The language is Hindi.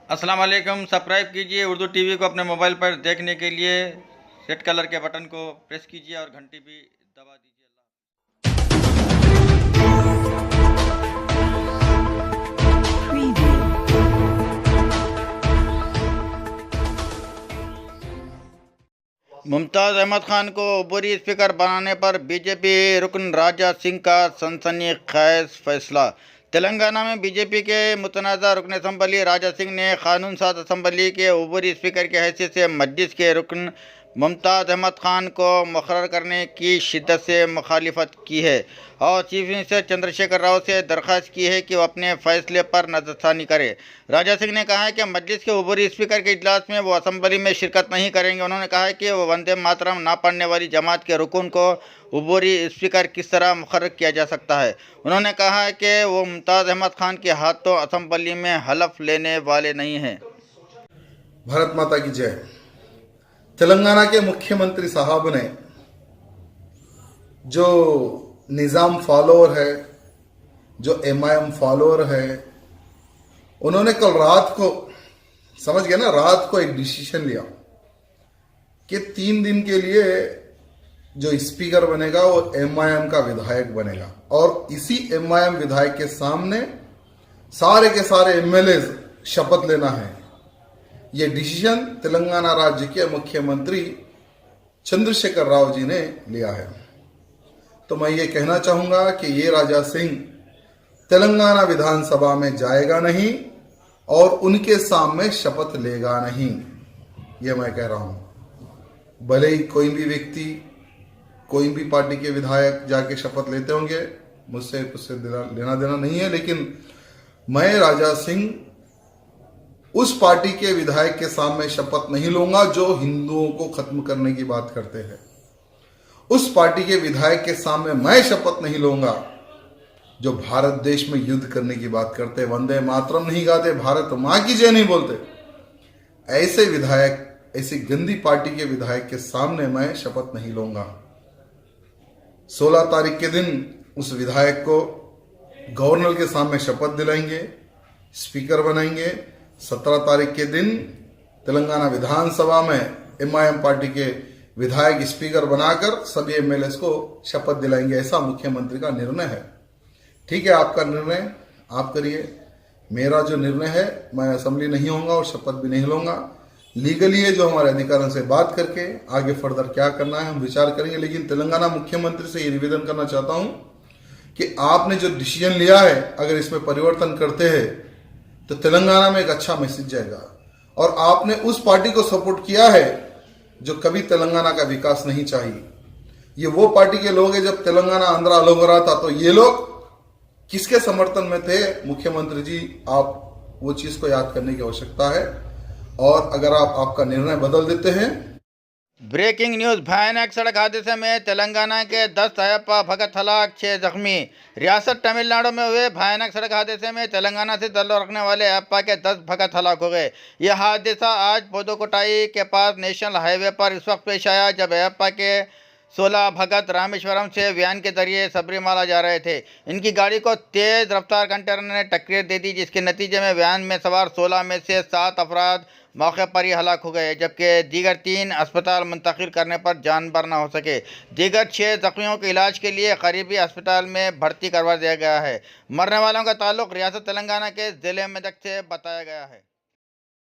अस्सलाम वालेकुम। सब्सक्राइब कीजिए उर्दू टीवी को अपने मोबाइल पर देखने के लिए रेड कलर के बटन को प्रेस कीजिए और घंटी भी दबा दीजिए। मुमताज़ अहमद खान को अबूरी स्पीकर बनाने पर बीजेपी रुकन राजा सिंह का सनसनीखेज फैसला। तेलंगाना में बीजेपी के मुतनाज़ा रुकन असम्बली राजा सिंह ने कानून साज असम्बली के अबूरी स्पीकर की हैसियत से मजलिस के रुकन मुमताज़ अहमद खान को मुकर्रर करने की शिद्दत से मुखालिफत की है और चीफ मिनिस्टर चंद्रशेखर राव से दरख्वास्त की है कि वह अपने फैसले पर नज़रसानी करे। राजा सिंह ने कहा है कि मजलिस के अबूरी स्पीकर के इजलास में वो असम्बली में शिरकत नहीं करेंगे। उन्होंने कहा है कि वो वंदे मातरम ना पढ़ने वाली जमात के रुकन को अबूरी स्पीकर किस तरह मुकर्रर किया जा सकता है। उन्होंने कहा है कि वो मुमताज़ अहमद खान के हाथों असम्बली में हलफ लेने वाले नहीं हैं। भारत माता की जय। तेलंगाना के मुख्यमंत्री साहब ने जो निज़ाम फॉलोअर है, जो एमआईएम फॉलोअर है, उन्होंने कल रात को, समझ गए ना, रात को एक डिसीजन लिया कि 3 दिन के लिए जो स्पीकर बनेगा वो एमआईएम का विधायक बनेगा और इसी एमआईएम विधायक के सामने सारे के सारे एमएलए शपथ लेना है। ये डिसीजन तेलंगाना राज्य के मुख्यमंत्री चंद्रशेखर राव जी ने लिया है। तो मैं ये कहना चाहूंगा कि ये राजा सिंह तेलंगाना विधानसभा में जाएगा नहीं और उनके सामने शपथ लेगा नहीं, ये मैं कह रहा हूं। भले ही कोई भी व्यक्ति, कोई भी पार्टी के विधायक जाके शपथ लेते होंगे, मुझसे कुछ लेना देना नहीं है, लेकिन मैं राजा सिंह उस पार्टी के विधायक के सामने शपथ नहीं लूंगा जो हिंदुओं को खत्म करने की बात करते हैं। उस पार्टी के विधायक के सामने मैं शपथ नहीं लूंगा जो भारत देश में युद्ध करने की बात करते, वंदे मातरम नहीं गाते, भारत मां की जय नहीं बोलते। ऐसे विधायक, ऐसी गंदी पार्टी के विधायक के सामने मैं शपथ नहीं लूंगा। 16 तारीख के दिन उस विधायक को गवर्नर के सामने शपथ दिलाएंगे, स्पीकर बनाएंगे। 17 तारीख के दिन तेलंगाना विधानसभा में एमआईएम पार्टी के विधायक स्पीकर बनाकर सभी एमएलए को शपथ दिलाएंगे। ऐसा मुख्यमंत्री का निर्णय है। ठीक है, आपका निर्णय आप करिए। मेरा जो निर्णय है, मैं असेंबली नहीं होऊंगा और शपथ भी नहीं लूंगा। लीगली है, जो हमारे अधिकारियों से बात करके आगे फर्दर क्या करना है हम विचार करेंगे। लेकिन तेलंगाना मुख्यमंत्री से ये निवेदन करना चाहता हूं कि आपने जो डिसीजन लिया है, अगर इसमें परिवर्तन करते हैं तो तेलंगाना में एक अच्छा मैसेज जाएगा। और आपने उस पार्टी को सपोर्ट किया है जो कभी तेलंगाना का विकास नहीं चाहिए। ये वो पार्टी के लोग हैं, जब तेलंगाना आंध्रा अलग हो रहा था तो ये लोग किसके समर्थन में थे? मुख्यमंत्री जी, आप वो चीज को याद करने की आवश्यकता है। और अगर आप आपका निर्णय बदल देते हैं। Breaking news. भयानक सड़क हादसे में तेलंगाना के 10 अयप्पा भगत हलाक, 6 जख्मी। रियासत तमिलनाडु में हुए भयानक सड़क हादसे में तेलंगाना से ताल्लुक़ रखने वाले अयप्पा के 10 भगत हलाक हो गए। यह हादसा आज पोदुकोट्टाई के पास नेशनल हाईवे पर इस वक्त पेश आया जब अयप्पा के 16 भगत रामेश्वरम से वैन के जरिए सबरीमाला जा रहे थे। इनकी गाड़ी को तेज़ रफ्तार कंटेनर ने टक्कर दे दी, जिसके नतीजे में वैन में सवार 16 में से 7 अफराद मौके पर ही हलाक हो गए, जबकि दीगर 3 अस्पताल मुंतकिल करने पर जान बर न हो सके। दीगर 6 जख्मियों के इलाज के लिए करीबी अस्पताल में भर्ती करवा दिया गया है। मरने वालों का ताल्लुक रियासत तेलंगाना के ज़िले मेदक से बताया गया है।